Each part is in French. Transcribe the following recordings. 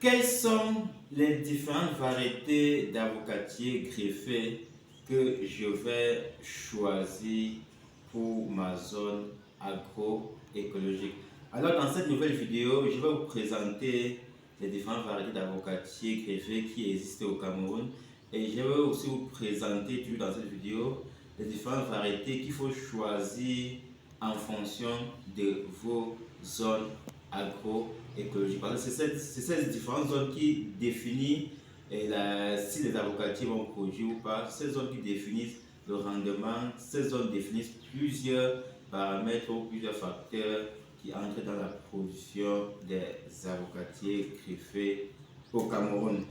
Quelles sont les différentes variétés d'avocatiers greffés que je vais choisir pour ma zone agroécologique? Alors dans cette nouvelle vidéo, je vais vous présenter les différentes variétés d'avocatiers greffés qui existent au Cameroun et je vais aussi vous présenter toujours dans cette vidéo les différentes variétés qu'il faut choisir en fonction de vos zones agroécologiques. Parce que c'est ces différentes zones qui définissent si les avocatiers vont produire ou pas. Ces zones qui définissent le rendement. Ces zones définissent plusieurs paramètres ou plusieurs facteurs qui entrent dans la production des avocatiers greffés au Cameroun.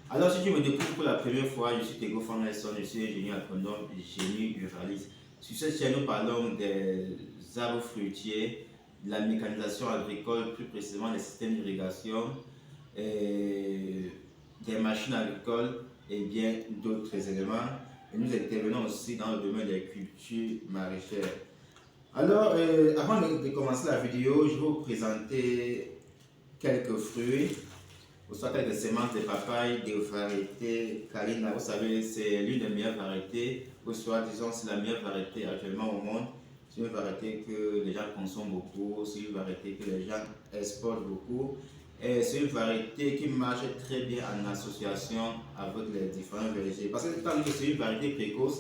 Alors, si tu me découvres pour la première fois, je suis Tego Fanelson, je suis ingénieur agronome et génie ruraliste. Sur cette chaîne, nous parlons des arbres fruitiers, de la mécanisation agricole, plus précisément des systèmes d'irrigation, des machines agricoles et bien d'autres éléments. Et nous intervenons aussi dans le domaine des cultures maraîchères. Alors, avant de commencer la vidéo, je vais vous présenter quelques fruits, ou soit quelques semences de papaye de variété Kalina. Vous savez, c'est l'une des meilleures variétés, ou soit disons c'est la meilleure variété actuellement au monde. C'est une variété que les gens consomment beaucoup, c'est une variété que les gens exportent beaucoup. Et c'est une variété qui marche très bien en association avec les différents vergers. Parce que tant que c'est une variété précoce,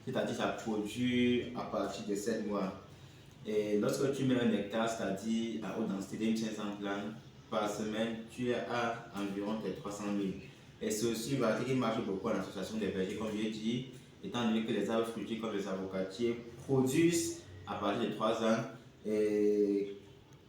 c'est-à-dire ça produit à partir de 7 mois. Et lorsque tu mets un hectare, c'est-à-dire à haute densité de 1500 plants par semaine, tu es à environ tes 300 000. Et c'est aussi une variété qui marche beaucoup en association des vergers, comme je l'ai dit, étant donné que les arbres fruitiers comme les avocatiers produisent à partir de 3 ans. Et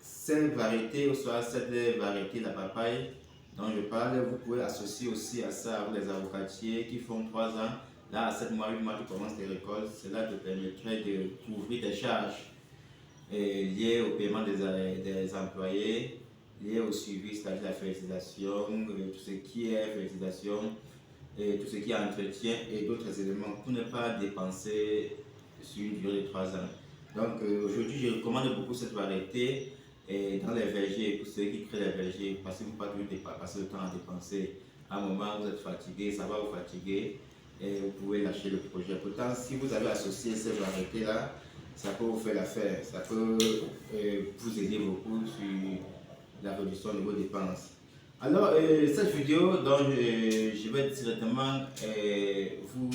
cette variété, ou soit cette variété de la papaye dont je parle, vous pouvez associer aussi à ça avec les avocatiers qui font 3 ans. Là, à 7 mois, 8 mois, tu commences tes récoltes. Cela te permettrait de couvrir tes charges liées au paiement des employés, liées au suivi, c'est-à-dire la fertilisation, tout ce qui est fertilisation, et tout ce qui est entretien et d'autres éléments pour ne pas dépenser sur une durée de 3 ans. Donc aujourd'hui, je recommande beaucoup cette variété dans les vergers, pour ceux qui créent les vergers, parce que vous ne pouvez pas toujours passer le temps à dépenser. À un moment, vous êtes fatigué, ça va vous fatiguer et vous pouvez lâcher le projet. Pourtant, si vous avez associé ces variétés-là, ça peut vous faire l'affaire, ça peut vous aider beaucoup sur la réduction de vos dépenses. Alors, cette vidéo, donc, je vais directement vous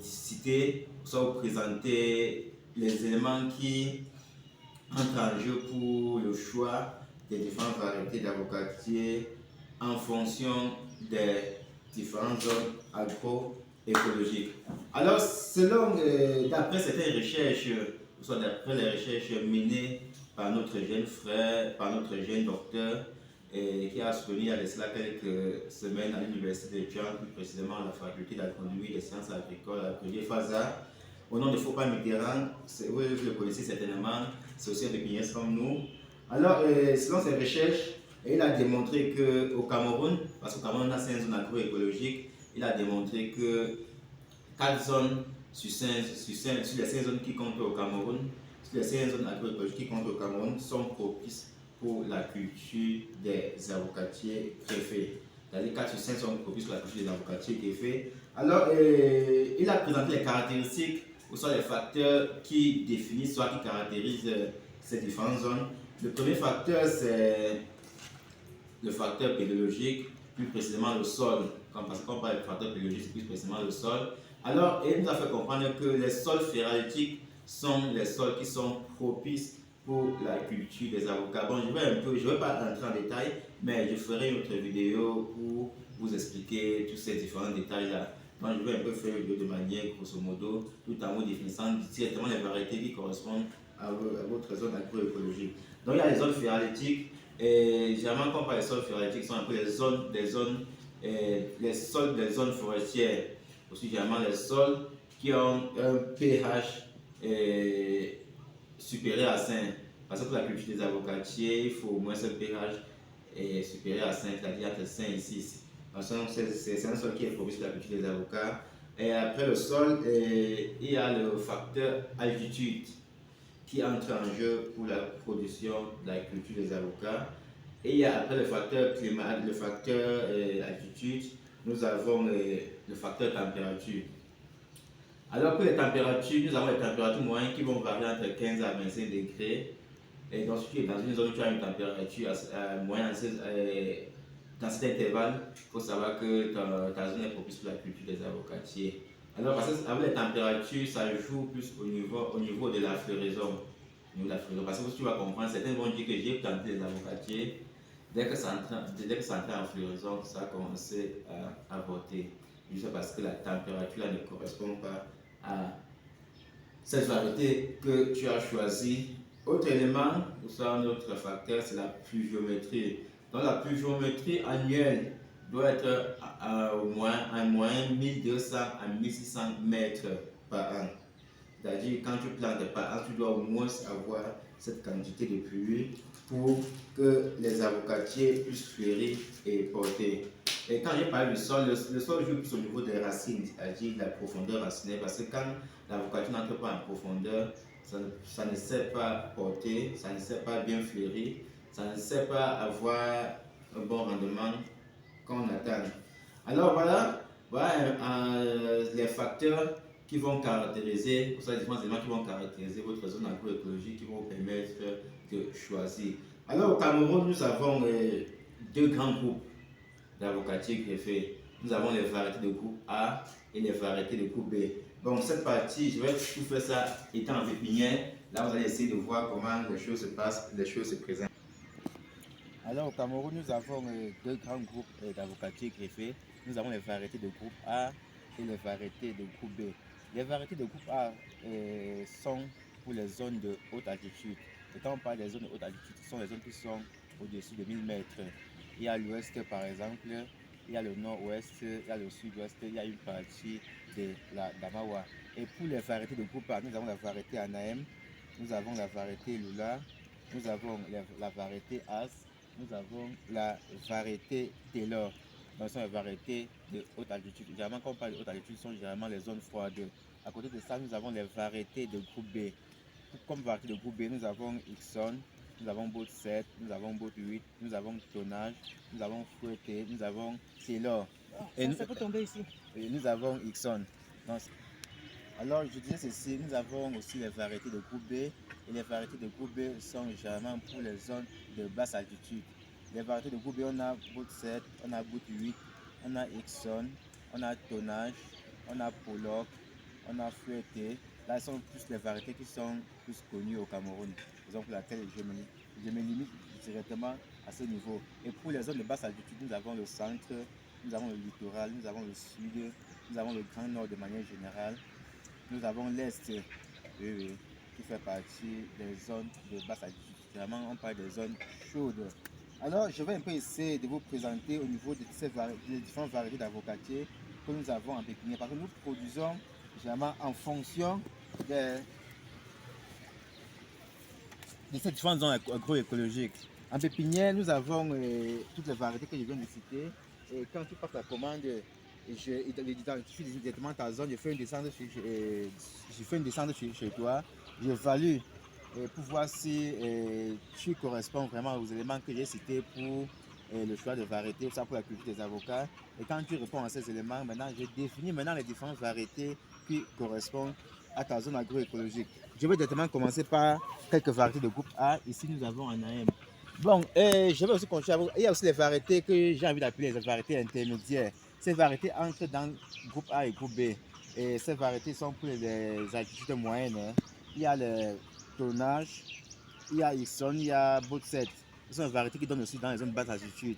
citer, soit vous présenter les éléments qui entrent en jeu pour le choix des différentes variétés d'avocatiers en fonction des différentes zones agroécologiques. Alors, d'après certaines recherches, soit d'après les recherches menées par notre jeune frère, par notre jeune docteur, qui a soutenu il y a cela quelques semaines à l'université de Turin, plus précisément à la faculté d'agronomie des sciences agricoles à l'atelier FASA, au nom de Faupas Mitterrand, vous le connaissez certainement, c'est aussi un pépiniériste comme nous. Alors, selon ses recherches, il a démontré qu'au Cameroun, parce qu'au Cameroun, on a 5 zones agroécologiques, il a démontré que 4 zones sur les 5 zones qui comptent au Cameroun, sur les 5 zones agroécologiques qui comptent au Cameroun, sont propices pour la culture des avocatiers greffés. C'est-à-dire 4 sur 5 sont propices pour la culture des avocatiers greffés. Alors, il a présenté les caractéristiques, ou soit les facteurs qui définissent, soit qui caractérisent ces différentes zones. Le premier facteur, c'est le facteur pédologique, plus précisément le sol. Parce qu'on parle de facteur pédologique, c'est plus précisément le sol. Alors, il nous a fait comprendre que les sols ferralitiques sont les sols qui sont propices pour la culture des avocats. Bon, je ne vais pas entrer en détail, mais je ferai une autre vidéo pour vous expliquer tous ces différents détails-là. Donc, je vais un peu faire une vidéo de manière grosso modo, tout en vous définissant directement les variétés qui correspondent à votre zone agroécologique. Donc, il y a les zones ferralitiques. Et généralement, quand on parle des sols ferralitiques, ce sont un peu les sols des zones forestières. aussi généralement les sols qui ont un pH supérieur à 5. Parce que pour la culture des avocatiers, il faut au moins ce pH supérieur à 5, c'est-à-dire entre 5 et 6. Donc, c'est un sol qui est propice pour la culture des avocats. Et après le sol, il y a le facteur altitude qui entre en jeu pour la production de la culture des avocats. Et il y a après le facteur climat, le facteur altitude, nous avons le facteur température. Alors que les températures, nous avons les températures moyennes qui vont varier entre 15 à 25 degrés. Et donc, si tu es dans une zone où tu as une température moyenne dans cet intervalle, il faut savoir que ta zone est propice pour la culture des avocatiers. Alors, parce qu'avec les températures, ça joue plus au niveau de la floraison. Parce que tu vas comprendre, certains vont dire que j'ai planté des avocatiers. Dès que ça entrait en floraison, ça a commencé à avorter. Juste parce que la température ne correspond pas à cette variété que tu as choisie. Autre élément, ou ça un autre facteur, c'est la pluviométrie. Donc la pluviométrie annuelle doit être au moins 1200 à 1600 mètres par an. C'est-à-dire, quand tu plantes par an, tu dois au moins avoir cette quantité de pluie pour que les avocatiers puissent fleurir et porter. Et quand j'ai parlé du sol, le sol joue plus au niveau des racines, c'est-à-dire la profondeur racinaire, parce que quand l'avocatie n'entre pas en profondeur, ça ne sait pas porter, ça ne sait pas bien fleurir, ça ne sait pas avoir un bon rendement qu'on attend. Alors voilà les facteurs qui vont caractériser, ou ça, les différents éléments qui vont caractériser votre zone agroécologique, qui vont vous permettre de choisir. Alors au Cameroun, nous avons deux grands groupes d'avocatiers greffés. Nous avons les variétés de groupe A et les variétés de groupe B. Donc cette partie, je vais tout faire ça étant en pépinière. Là, vous allez essayer de voir comment les choses se passent, les choses se présentent. Alors au Cameroun, nous avons deux grands groupes d'avocatiers greffés. Nous avons les variétés de groupe A et les variétés de groupe B. Les variétés de groupe A sont pour les zones de haute altitude. Et quand on parle des zones de haute altitude, ce sont les zones qui sont au-dessus de 1000 mètres. Il y a l'ouest par exemple, il y a le nord-ouest, il y a le sud-ouest, il y a une partie de la Damawa. Et pour les variétés de groupe A, nous avons la variété Anaem, nous avons la variété Lula, nous avons la variété As, nous avons la variété Taylor. Donc, ce sont les variétés de haute altitude. Généralement, quand on parle de haute altitude, ce sont généralement les zones froides. À côté de ça, nous avons les variétés de groupe B. Comme variété de groupe B, nous avons Ixon, nous avons Boat 7, nous avons Boat 8, nous avons Tonnage, nous avons Fouetté, nous avons Taylor. Ça peut tomber ici. Et nous avons Ixon. Alors, je disais ceci, nous avons aussi les variétés de groupe B. Et les variétés de groupe B sont généralement pour les zones de basse altitude. Les variétés de groupe B, on a Boat 7, on a Boat 8, on a Ixon, on a Tonnage, on a Pollock, on a Fouetté. Là, ce sont plus les variétés qui sont plus connues au Cameroun. Raison pour laquelle je me limite directement à ce niveau. Et pour les zones de basse altitude, nous avons le centre, nous avons le littoral, nous avons le sud, nous avons le grand nord de manière générale. Nous avons l'Est, qui fait partie des zones de basse altitude. Vraiment, on parle des zones chaudes. Alors, je vais un peu essayer de vous présenter au niveau de des différentes variétés d'avocatiers que nous avons en pépinière. Parce que nous produisons généralement en fonction de ces différentes zones agroécologiques. En pépinière, nous avons toutes les variétés que je viens de citer. Et quand tu passes la commande, je identifie directement ta zone, je fais une descente chez toi, j'évalue pour voir si tu corresponds vraiment aux éléments que j'ai cités pour le choix de variétés, ça pour la culture des avocats. Et quand tu réponds à ces éléments, maintenant je définis les différentes variétés qui correspondent à ta zone agroécologique. Je vais directement commencer par quelques variétés de groupe A. Ici, nous avons Anaem. Bon, je vais aussi continuer. Il y a aussi les variétés que j'ai envie d'appeler les variétés intermédiaires. Ces variétés entrent dans le groupe A et groupe B. Et ces variétés sont pour les altitudes moyennes. Il y a le Tonnage, il y a Ixon, il y a Boat 7. Ce sont les variétés qui donnent aussi dans les zones basse altitude.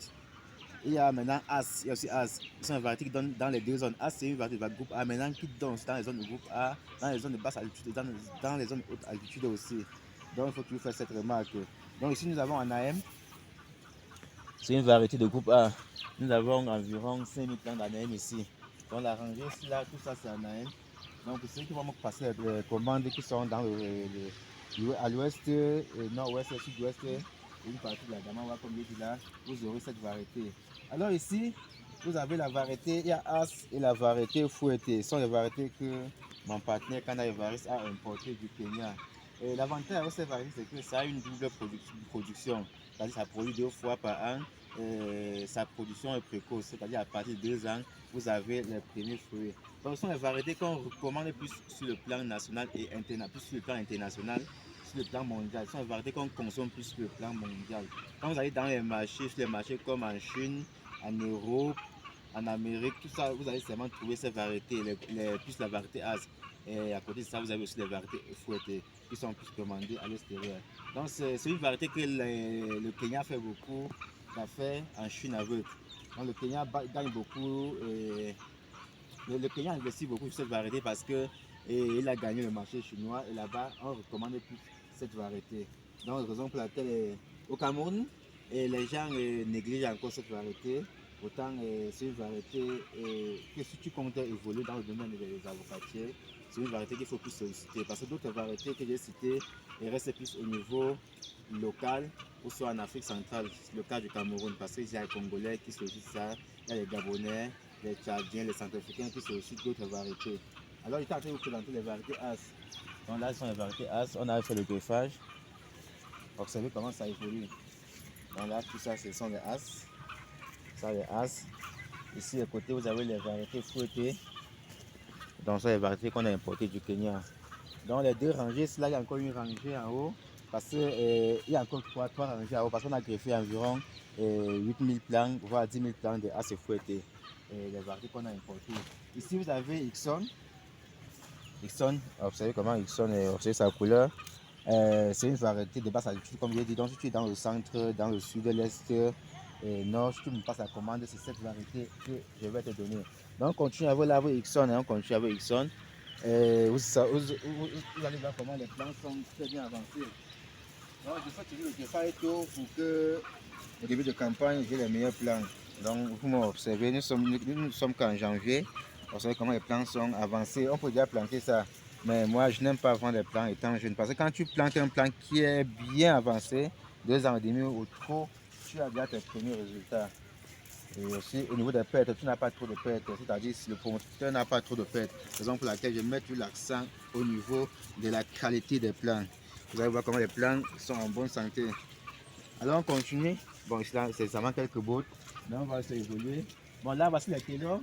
Il y a maintenant As, il y a aussi As. Ce sont les variétés qui donnent dans les deux zones. As, c'est une variété de groupe A maintenant qui donne aussi dans les zones de groupe A, dans les zones de basse altitude et dans les zones de haute altitude aussi. Donc il faut toujours faire cette remarque. Donc ici nous avons Anaem. C'est une variété de groupe A. Nous avons environ 5000 plants d'Anaem ici. Donc la rangée ici, là, tout ça c'est en AM. Donc pour ceux qui vont me passer les commandes qui sont dans à l'ouest, nord-ouest et sud-ouest, une partie de la gamme, comme je dis là, vous aurez cette variété. Alors ici, vous avez la variété, il y a As et la variété Fouetté. Ce sont les variétés que mon partenaire Canada Evaris a importées du Kenya. L'avantage avec ces variétés, c'est que ça a une double production. C'est-à-dire que ça produit 2 fois par an. Sa production est précoce, c'est-à-dire à partir de 2 ans, vous avez les premiers fruits. Donc, ce sont les variétés qu'on recommande plus sur le plan national et international, plus sur le plan international, sur le plan mondial. Ce sont les variétés qu'on consomme plus sur le plan mondial. Quand vous allez dans les marchés, sur les marchés comme en Chine, en Europe, en Amérique, tout ça, vous allez seulement trouver ces variétés, plus la variété As. Et à côté de ça, vous avez aussi les variétés fouettées qui sont plus demandées à l'extérieur. Donc, c'est une variété que le Kenya fait beaucoup d'affaires en Chine avec. Donc, le Kenya gagne beaucoup. Le Kenya investit beaucoup sur cette variété parce qu'il a gagné le marché chinois et là-bas, on recommande plus cette variété. Donc, raison pour laquelle au Cameroun, les gens négligent encore cette variété. Autant c'est une variété que si tu comptes évoluer dans le domaine des avocatiers, c'est une variété qu'il faut plus solliciter. Parce que d'autres variétés que j'ai citées restent plus au niveau local ou soit en Afrique centrale, le cas du Cameroun, parce qu'il y a les Congolais qui sollicitent ça, il y a les Gabonais, les Tchadiens, les Centrafricains qui sollicitent d'autres variétés. Alors, il est en train de vous présenter les variétés As. Donc là, ce sont les variétés As. On a fait le greffage. Observez comment ça évolue. Donc là, tout ça, ce sont les As. Ça, les As. Ici, à côté, vous avez les variétés fouettées. Donc, ça, les variétés qu'on a importées du Kenya. Donc, les deux rangées, là, il y a encore une rangée en haut. Parce qu'il y a encore trois rangées en haut. Parce qu'on a greffé environ 8000 plants, voire 10 000 plants de As fouettées. Les variétés qu'on a importées. Ici, vous avez Ixon. Ixon, observez comment Ixon est, observez sa couleur. C'est une variété de basse altitude, comme je l'ai dit. Donc, si tu es dans le centre, dans le sud, l'est et nord, si tu me passes la commande, c'est cette variété que je vais te donner. Donc, on continue avec la Ixon, on continue avec Ixon. Vous allez voir comment les plants sont très bien avancés. Donc, je fais toujours le greffage tôt pour que au début de campagne, j'ai les meilleurs plants. Donc, vous m'observez, nous sommes qu'en janvier. Vous savez comment les plants sont avancés. On peut déjà planter ça. Mais moi, je n'aime pas vendre les plants étant jeune. Parce que quand tu plantes un plant qui est bien avancé, 2 ans et demi ou trop, tu as déjà tes premiers résultats. Et aussi, au niveau des pertes, tu n'as pas trop de pertes. C'est-à-dire, si le promoteur n'a pas trop de pertes. Raison pour laquelle je mets tout l'accent au niveau de la qualité des plants. Vous allez voir comment les plants sont en bonne santé. Alors, on continue. Bon, ici, là, c'est seulement quelques bottes. Là, on va se évoluer. Bon, là, voici les Taylor.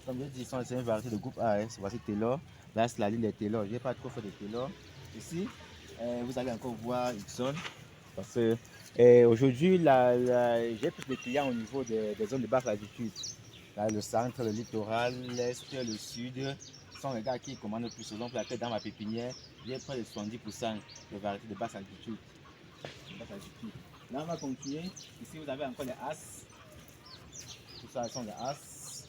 Comme je dis, c'est une variété de groupe A. Voici Taylor. Là, c'est la ligne des Taylor. Je n'ai pas trop fait de Taylor. Ici, vous allez encore voir Ixon. Parce que aujourd'hui, j'ai plus de clients au niveau des zones de basse altitude. Là, le centre, le littoral, l'est, le sud. Ce sont les gars qui commandent plus. Donc, dans ma pépinière, j'ai près de 70% de variétés de basse altitude. Là, on va continuer. Ici, vous avez encore les As. Tout ça, sont les As.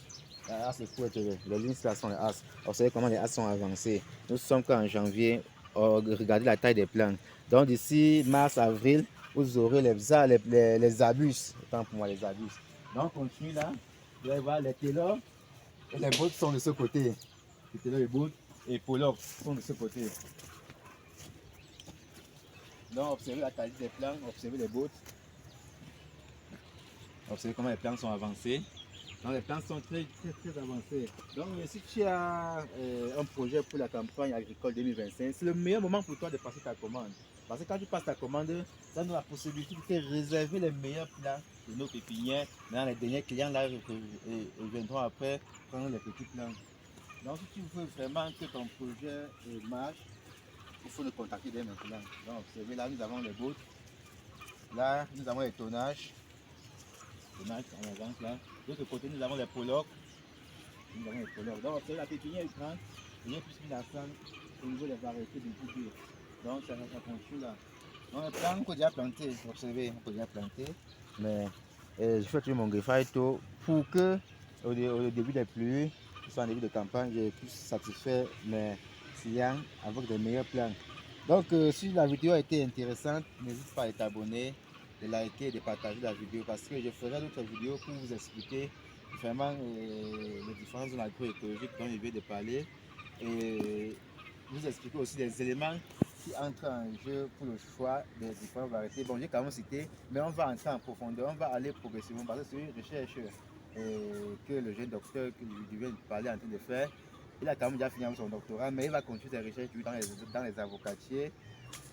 Les As, les lignes, là sont les As. Vous savez comment les As sont avancés. Nous sommes qu'en janvier. Regardez la taille des plants. Donc, d'ici mars, avril, vous aurez les abus. Autant pour moi, les abus. Donc, on continue là. Vous allez voir les Taylor et les bottes sont de ce côté. Les Taylor et bottes et Pollock sont de ce côté. Donc, observez la qualité des plants, observez les bottes. Observez comment les plants sont avancés. Donc, les plants sont très avancés. Donc, si tu as un projet pour la campagne agricole 2025, c'est le meilleur moment pour toi de passer ta commande. Parce que quand tu passes ta commande, ça nous a la possibilité de te réserver les meilleurs plants de nos pépinières. Maintenant, les derniers clients là viendront après prendre les petits plants. Donc, si tu veux vraiment que ton projet marche, il faut nous contacter dès maintenant. Donc, observez là, nous avons les bottes. Là, nous avons les tonnages. En avance là. De l'autre côté, nous avons les Pollock. Donc, observez la pépinière est grande. Il y a plus mis l'accent au niveau des variétés de culture. Donc, ça continue là. Donc, les plants, on peut déjà planter. Observez, on peut déjà planter. Mais je fais toujours mon greffage tôt pour que, au début des pluies, soit en début de campagne, je puisse satisfaire mes clients avec des meilleurs plants. Donc, si la vidéo a été intéressante, n'hésite pas à t'abonner, de liker et de partager la vidéo parce que je ferai d'autres vidéos pour vous expliquer vraiment les différentes zones agroécologiques dont je viens de parler et nous expliquer aussi les éléments qui entrent en jeu pour le choix des différentes variétés. Bon, j'ai quand même cité, mais on va entrer en profondeur, on va aller progressivement parce que c'est une recherche que le jeune docteur que je viens de parler est en train de faire. Il a quand même déjà fini avec son doctorat, mais il va continuer ses recherches dans les avocatiers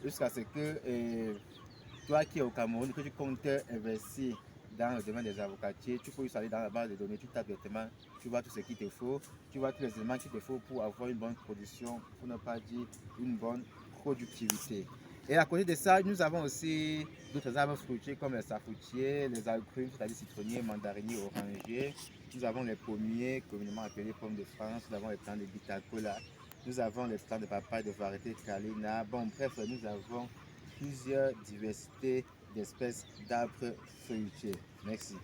jusqu'à ce que toi qui es au Cameroun, que tu comptes investir dans le domaine des avocatiers, tu peux juste aller dans la base de données, tu tapes directement, tu vois tout ce qu'il te faut, tu vois tous les éléments qu'il te faut pour avoir une bonne production, pour ne pas dire une bonne productivité. Et à côté de ça, nous avons aussi d'autres arbres fruitiers comme les safoutiers, les agrumes, c'est-à-dire citronniers, mandariniers, orangiers. Nous avons les pommiers, communément appelés pommes de France, nous avons les plants de bitacola, nous avons les plants de papaye de variété Kalina. Bon, bref, nous avons plusieurs diversités d'espèces d'arbres feuilletiers. Merci.